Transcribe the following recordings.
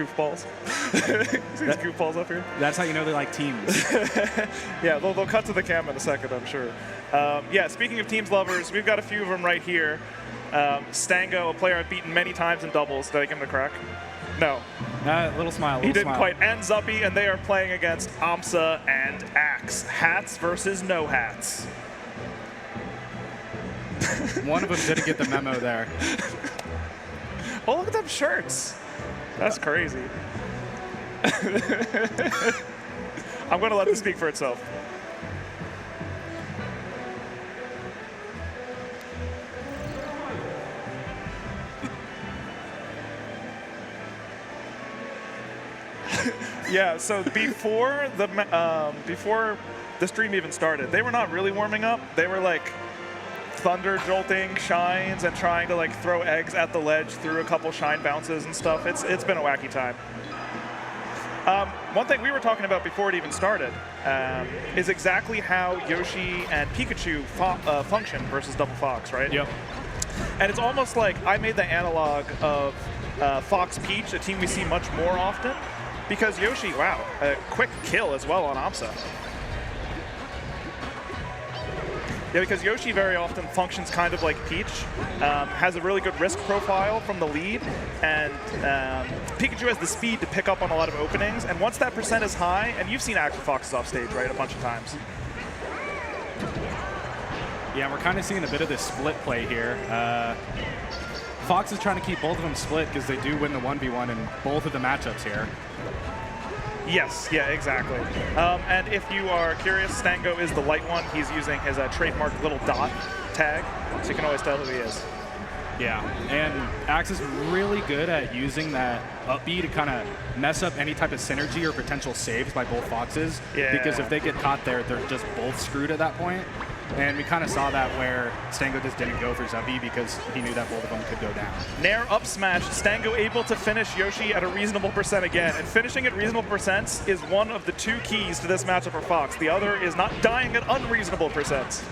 goofballs. See these goofballs up here? That's how you know they like teams. Yeah, they'll cut to the cam in a second, I'm sure. Yeah, speaking of teams lovers, we've got a few of them right here. Stango, a player I've beaten many times in doubles. Did I give him a crack? No. Little smile. He didn't quite. And Zuppy, and they are playing against aMSa and axe. Hats versus no hats. One of them didn't get the memo there. Oh, look at them shirts. That's crazy. I'm going to let this speak for itself. Yeah, so before the stream even started, they were not really warming up. They were like thunder jolting shines and trying to like throw eggs at the ledge through a couple shine bounces and stuff. It's been a wacky time. One thing we were talking about before it even started is exactly how Yoshi and Pikachu function versus Double Fox, right? Yep. And it's almost like I made the analog of Fox Peach, a team we see much more often, because Yoshi, wow, a quick kill as well on aMSa. Yeah, because Yoshi very often functions kind of like Peach, has a really good risk profile from the lead, and Pikachu has the speed to pick up on a lot of openings, and once that percent is high, and you've seen Active Foxes off stage, right, a bunch of times. Yeah, we're kind of seeing a bit of this split play here. Fox is trying to keep both of them split because they do win the 1v1 in both of the matchups here. Yes, yeah, exactly. And if you are curious, Stango is the light one. He's using his trademark little dot tag, so you can always tell who he is. Yeah, and axe is really good at using that up B to kind of mess up any type of synergy or potential saves by both Foxes. Yeah. Because if they get caught there, they're just both screwed at that point. And we kind of saw that where Stango just didn't go for Zuppy because he knew that both of them could go down. Nair up smash, Stango able to finish Yoshi at a reasonable percent again. And finishing at reasonable percents is one of the two keys to this matchup for Fox. The other is not dying at unreasonable percents.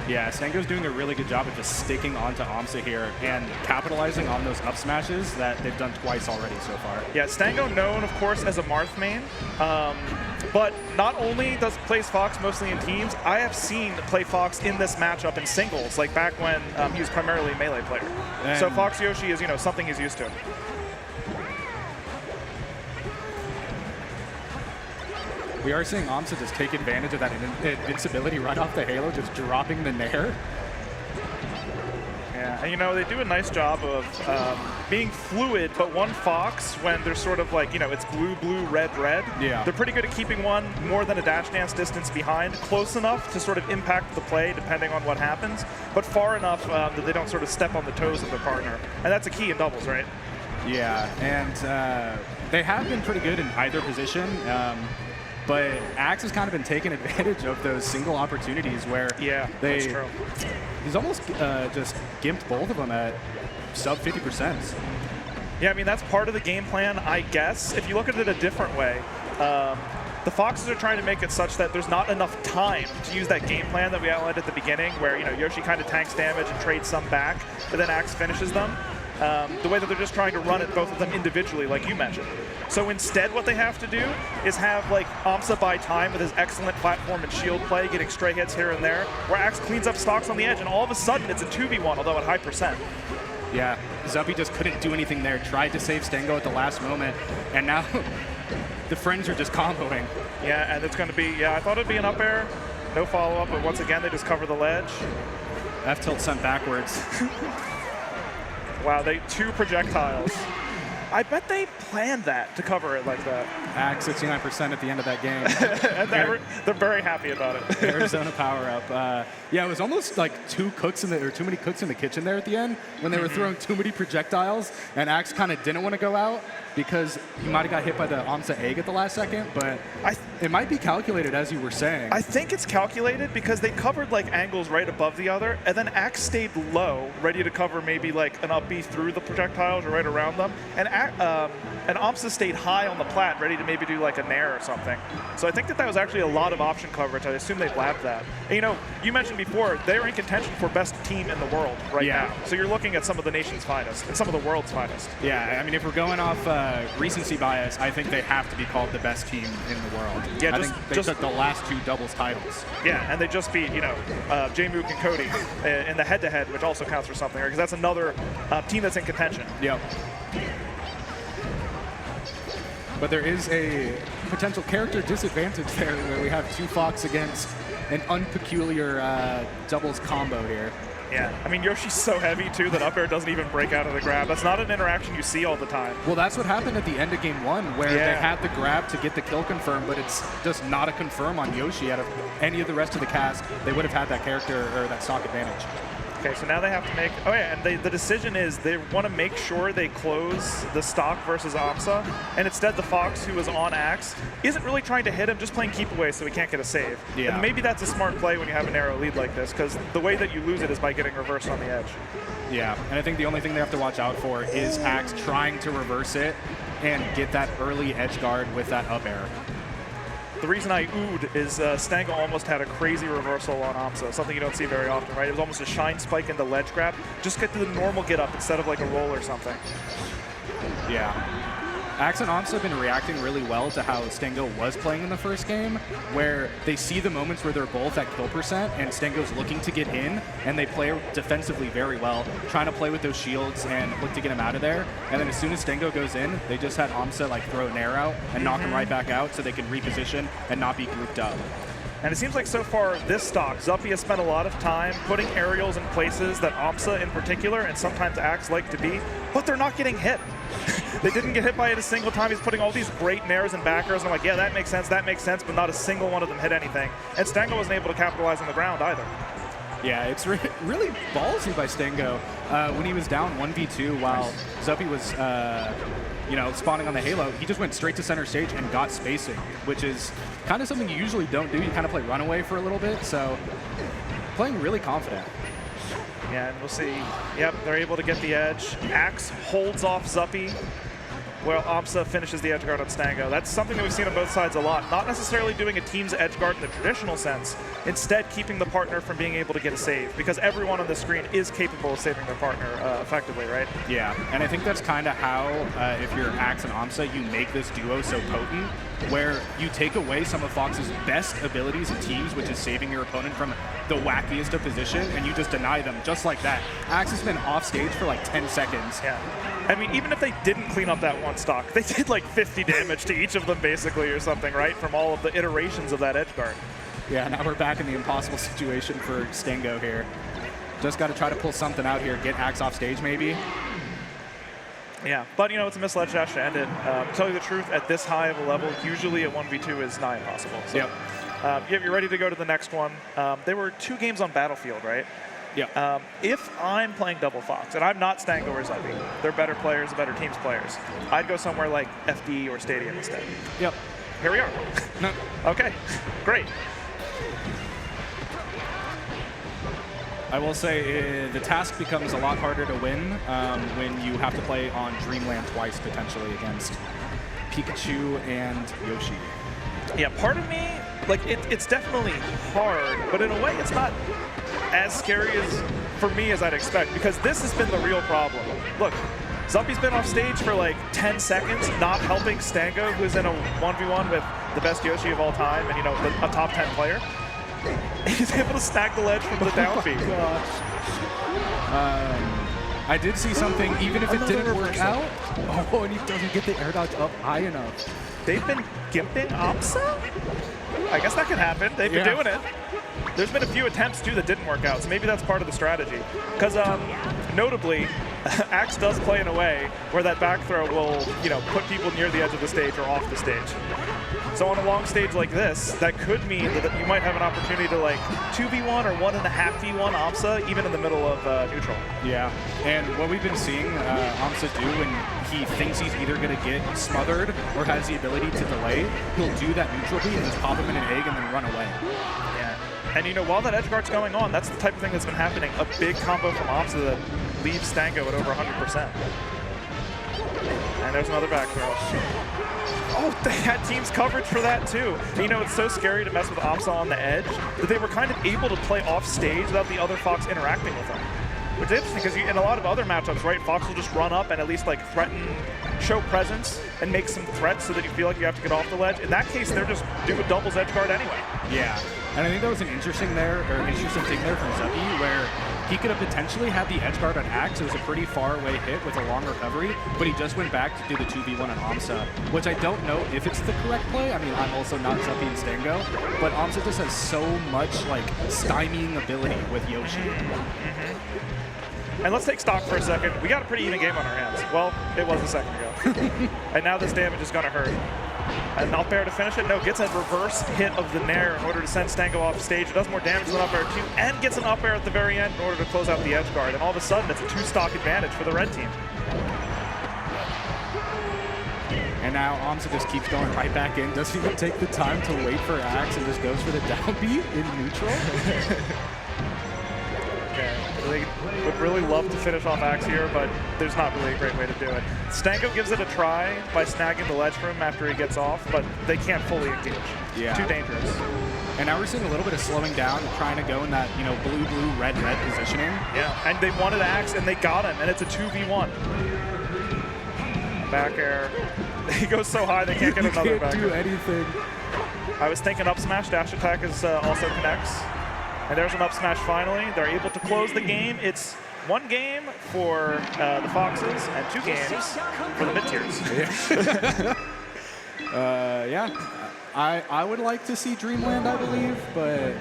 Yeah, Stango's doing a really good job of just sticking onto aMSa here and capitalizing on those up smashes that they've done twice already so far. Yeah, Stango known, of course, as a Marth main. But not only does plays Fox mostly in teams, I have seen play Fox in this matchup in singles, like back when he was primarily a melee player. And so Fox Yoshi is, you know, something he's used to. We are seeing aMSa just take advantage of that invincibility right off the Halo, just dropping the Nair. Yeah, and you know, they do a nice job of being fluid, but one Fox, when they're sort of like, you know, it's blue, blue, red, red, yeah, they're pretty good at keeping one more than a dash dance distance behind, close enough to sort of impact the play depending on what happens, but far enough that they don't sort of step on the toes of their partner. And that's a key in doubles, right? Yeah, and they have been pretty good in either position. But axe has kind of been taking advantage of those single opportunities where that's true. He's almost just gimped both of them at sub 50%. Yeah, I mean, that's part of the game plan, I guess. If you look at it a different way, the Foxes are trying to make it such that there's not enough time to use that game plan that we outlined at the beginning where, you know, Yoshi kind of tanks damage and trades some back, but then axe finishes them. The way that they're just trying to run it, both of them individually, like you mentioned. So instead, what they have to do is have like aMSa buy time with his excellent platform and shield play, getting stray hits here and there, where axe cleans up stocks on the edge, and all of a sudden it's a 2v1, although at high percent. Yeah, Zuppy just couldn't do anything there, tried to save Stango at the last moment, and now the friends are just comboing. Yeah, and it's going to be, I thought it'd be an up air, no follow-up, but once again, they just cover the ledge. F-tilt sent backwards. Wow, two projectiles. I bet they planned that to cover it like that. Axe 69% at the end of that game. And they're very happy about it. Arizona power up. Yeah, it was almost like too many cooks in the kitchen there at the end when they were throwing too many projectiles, and Axe kind of didn't want to go out because he might have got hit by the aMSa egg at the last second, but it might be calculated, as you were saying. I think it's calculated because they covered like angles right above the other, and then Axe stayed low, ready to cover maybe like an up B through the projectiles or right around them, and and aMSa stayed high on the plat, ready to maybe do like a nair or something. So I think that was actually a lot of option coverage. I assume they labbed that. And, you know, you mentioned before, they're in contention for best team in the world right now. So you're looking at some of the nation's finest and some of the world's finest. Yeah, I mean, if we're going off recency bias, I think they have to be called the best team in the world. Yeah, I think they took the last 2 doubles titles. Yeah, and they just beat, you know, J-Mook and Cody in the head-to-head, which also counts for something, because that's another team that's in contention. Yep. But there is a potential character disadvantage there where we have 2 Fox against an unpeculiar doubles combo here. Yeah, I mean, Yoshi's so heavy, too, that up air doesn't even break out of the grab. That's not an interaction you see all the time. Well, that's what happened at the end of game 1, where they had the grab to get the kill confirm, but it's just not a confirm on Yoshi. Out of any of the rest of the cast, they would have had that character or that stock advantage. Okay, so now they have to make, oh yeah, and the decision is they want to make sure they close the stock versus aMSa, and instead the Fox, who was on axe, isn't really trying to hit him, just playing keep away so he can't get a save. Yeah. And maybe that's a smart play when you have a narrow lead like this, because the way that you lose it is by getting reversed on the edge. Yeah, and I think the only thing they have to watch out for is axe trying to reverse it and get that early edge guard with that up air. The reason I oohed is Stango almost had a crazy reversal on aMSa, something you don't see very often, right? It was almost a shine spike into ledge grab. Just get to the normal get up instead of like a roll or something. Yeah. Axe and aMSa have been reacting really well to how Stango was playing in the first game, where they see the moments where they're both at kill percent and Stango's looking to get in, and they play defensively very well, trying to play with those shields and look to get him out of there. And then as soon as Stango goes in, they just had aMSa like throw an air out and knock him right back out so they can reposition and not be grouped up. And it seems like so far this stock, Zuppy has spent a lot of time putting aerials in places that aMSa in particular and sometimes Axe like to be, but they're not getting hit. They didn't get hit by it a single time. He's putting all these great nairs and backers, and I'm like, yeah, that makes sense, but not a single one of them hit anything. And Stango wasn't able to capitalize on the ground either. Yeah, it's really ballsy by Stango. When he was down 1v2 while Zuppy was you know, spawning on the Halo, he just went straight to center stage and got spacing, which is kind of something you usually don't do. You kind of play runaway for a little bit, so playing really confident. Yeah, and we'll see. Yep, they're able to get the edge. Axe holds off Zuppy, while aMSa finishes the edge guard on Stango. That's something that we've seen on both sides a lot. Not necessarily doing a team's edge guard in the traditional sense, instead keeping the partner from being able to get a save, because everyone on the screen is capable of saving their partner effectively, right? Yeah, and I think that's kind of how, if you're Axe and aMSa, you make this duo so potent, where you take away some of Fox's best abilities in teams, which is saving your opponent from the wackiest of position, and you just deny them just like that. Axe has been off stage for like 10 seconds. Yeah. I mean, even if they didn't clean up that one stock, they did like 50 damage to each of them basically or something, right? From all of the iterations of that edge guard. Yeah, now we're back in the impossible situation for Stango here. Just got to try to pull something out here, get Axe off stage maybe. Yeah, but you know, it's a misled dash to end it. To tell you the truth, at this high of a level, usually a 1v2 is nigh impossible. So, yep. Yep, you're ready to go to the next one. There were 2 games on Battlefield, right? Yeah. If I'm playing Double Fox, and I'm not Stango or Zuppy, they're better players, better teams players, I'd go somewhere like FD or Stadium instead. Yep. Here we are. No. Okay, great. I will say the task becomes a lot harder to win when you have to play on Dreamland twice, potentially, against Pikachu and Yoshi. Yeah, part of me, like, it's definitely hard, but in a way it's not as scary as, for me, as I'd expect, because this has been the real problem. Look, Zuppy's been off stage for like 10 seconds, not helping Stango, who's in a 1v1 with the best Yoshi of all time and, you know, a top 10 player. He's able to stack the ledge from the down B. I did see something, even if it didn't work out. Oh, and he doesn't get the air dodge up high enough. They've been gimping aMSa? I guess that could happen. They've been doing it. There's been a few attempts, too, that didn't work out, so maybe that's part of the strategy. Because, notably, Axe does play in a way where that back throw will, you know, put people near the edge of the stage or off the stage. So on a long stage like this, that could mean that you might have an opportunity to, like, 2v1 or 1.5v1 aMSa, even in the middle of neutral. Yeah, and what we've been seeing aMSa do when he thinks he's either going to get smothered or has the ability to delay, he'll do that neutral beat and just pop him in an egg and then run away. Yeah. And, you know, while that edge guard's going on, that's the type of thing that's been happening. A big combo from aMSa that leaves Stango at over 100%. And there's another back throw. Oh, they had team's coverage for that too. You know, it's so scary to mess with aMSa on the edge that they were kind of able to play off stage without the other Fox interacting with them. Which is interesting because in a lot of other matchups, right, Fox will just run up and at least like threaten, show presence, and make some threats so that you feel like you have to get off the ledge. In that case, they're just do a doubles edge guard anyway. Yeah, and I think that was an interesting thing there from Zuppy, where he could have potentially had the edge guard on axe. It was a pretty far away hit with a long recovery, but he just went back to do the 2v1 on aMSa, which I don't know if it's the correct play. I mean, I'm also not Zuppy and Stango, but aMSa just has so much like stymieing ability with Yoshi. And let's take stock for a second. We got a pretty even game on our hands. Well, it was a second ago. And now this damage is going to hurt. And up air to finish it? No, gets a reverse hit of the Nair in order to send Stango off stage. It does more damage than up air too, and gets an up air at the very end in order to close out the edge guard. And all of a sudden, it's a 2-stock advantage for the red team. And now aMSa just keeps going right back in, doesn't even take the time to wait for axe, and just goes for the downbeat in neutral. They would really love to finish off axe here, but there's not really a great way to do it. Stango gives it a try by snagging the ledge for him after he gets off, but they can't fully engage. Yeah. Too dangerous. And now we're seeing a little bit of slowing down, trying to go in that, you know, blue, red positioning. Yeah, and they wanted axe, and they got him, and it's a 2v1. Back air. He goes so high, they can't get another back air. You can't do anything. I was thinking up smash, dash attack is also connects. And there's an up smash finally. They're able to close the game. It's 1 game for the Foxes and 2 games for the mid-tiers. Yeah, I would like to see Dreamland, I believe, but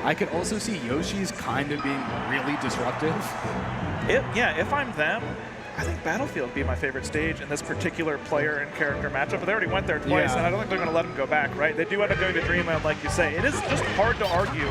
I could also see Yoshi's kind of being really disruptive. If I'm them, I think Battlefield would be my favorite stage in this particular player and character matchup, but they already went there twice, and I don't think they're going to let him go back, right? They do end up going to Dreamland, like you say. It is just hard to argue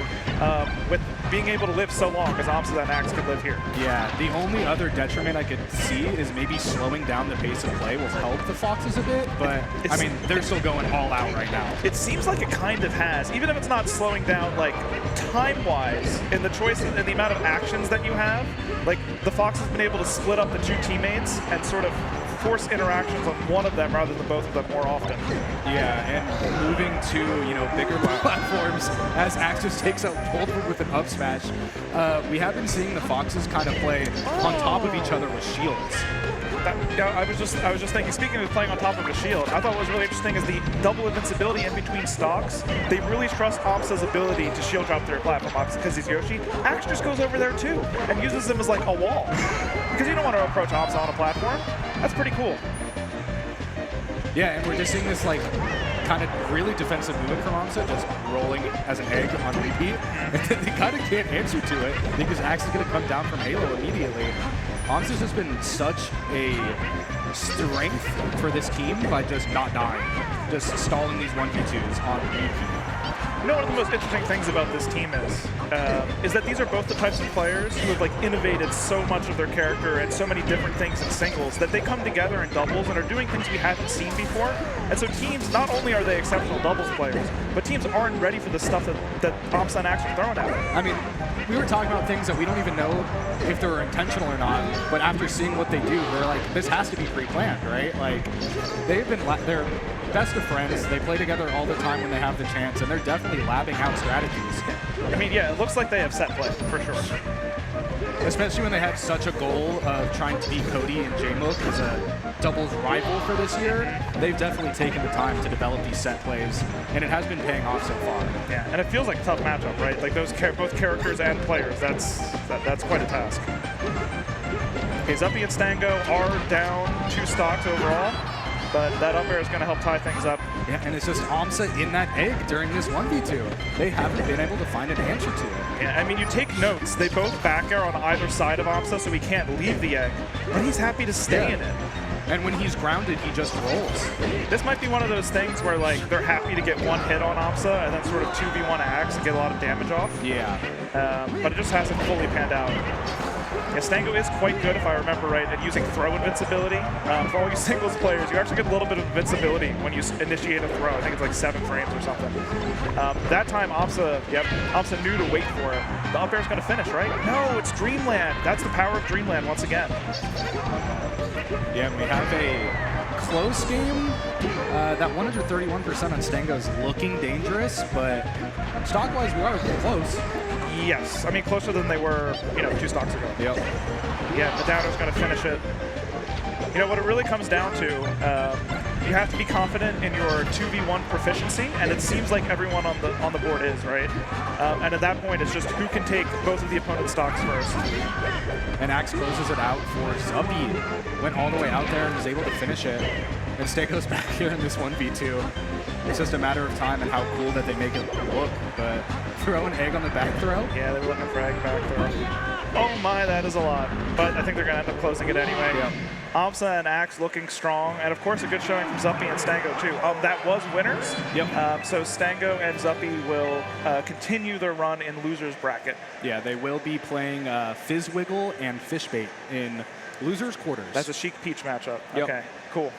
with being able to live so long, because aMSa and axe could live here. Yeah, the only other detriment I could see is maybe slowing down the pace of play will help the Foxes a bit, but I mean, they're still going all out right now. It seems like it kind of has, even if it's not slowing down, like, time-wise, in the choices and the amount of actions that you have. Like, the Fox has been able to split up the 2 teammates and sort of force interactions on one of them rather than both of them more often. Yeah, and moving to, you know, bigger platforms as axe just takes out both of them with an up smash. We have been seeing the Foxes kind of play on top of each other with shields. I was just thinking, speaking of playing on top of a shield, I thought what was really interesting is the double invincibility in between stocks. They really trust aMSa's ability to shield drop their platform, obviously because he's Yoshi. Axe just goes over there too and uses him as like a wall. Because you don't want to approach aMSa on a platform. That's pretty cool. Yeah, and we're just seeing this like kind of really defensive movement from aMSa, just rolling as an egg on repeat. And they kind of can't answer to it because Axe is going to come down from Halo immediately. aMSa's just been such a strength for this team by just not dying, just stalling these 1v2s on repeat. You know, one of the most interesting things about this team is that these are both the types of players who have like innovated so much of their character and so many different things in singles that they come together in doubles and are doing things we haven't seen before. And so teams, not only are they exceptional doubles players, but teams aren't ready for the stuff that aMSa and Axe are throwing at them. I mean, we were talking about things that we don't even know if they were intentional or not, but after seeing what they do, they're like, this has to be pre-planned, right? Like, they're best of friends. They play together all the time when they have the chance, and they're definitely labbing out strategies. I mean, yeah, it looks like they have set play, for sure. Especially when they had such a goal of trying to beat Cody and J-Mook as a doubles rival for this year. They've definitely taken the time to develop these set plays, and it has been paying off so far. Yeah, and it feels like a tough matchup, right? Like those both characters and players. That's quite a task. Okay, Zuppy and Stango are down 2 stocks overall, but that up air is going to help tie things up. Yeah, and it's just aMSa in that egg during this 1v2. They haven't been able to find an answer to it. Yeah, I mean, you take notes. They both back air on either side of aMSa, so he can't leave the egg, but he's happy to stay in it. And when he's grounded, he just rolls. This might be one of those things where like they're happy to get 1 hit on aMSa and then sort of 2v1 axe and get a lot of damage off. Yeah. But it just hasn't fully panned out. Yeah, Stango is quite good, if I remember right, at using throw invincibility. For all you singles players, you actually get a little bit of invincibility when you initiate a throw. I think it's like 7 frames or something. That time, aMSa knew to wait for it. The up air's going to finish, right? No, it's Dreamland. That's the power of Dreamland once again. Yeah, we have a close game. That 131% on Stango is looking dangerous, but stock-wise, we are close. Yes, I mean closer than they were, 2 stocks ago. Yep. Yeah, Medado's going to finish it. What it really comes down to, you have to be confident in your 2v1 proficiency, and it seems like everyone on the board is, right? And at that point, it's just who can take both of the opponent's stocks first. And aMSa closes it out for Zuppy. Went all the way out there and was able to finish it. And Stango's back here in this 1v2. It's just a matter of time and how cool that they make it look. But throw an egg on the back throw. Yeah, they were looking for egg back throw. Oh my, that is a lot. But I think they're going to end up closing it anyway. Yeah. aMSa and aMSa looking strong, and of course a good showing from Zuppy and Stango too. That was winners. Yep. So Stango and Zuppy will continue their run in losers bracket. Yeah, they will be playing Fizzwiggle and Fishbait in losers quarters. That's a Chic Peach matchup. Yep. Okay, cool.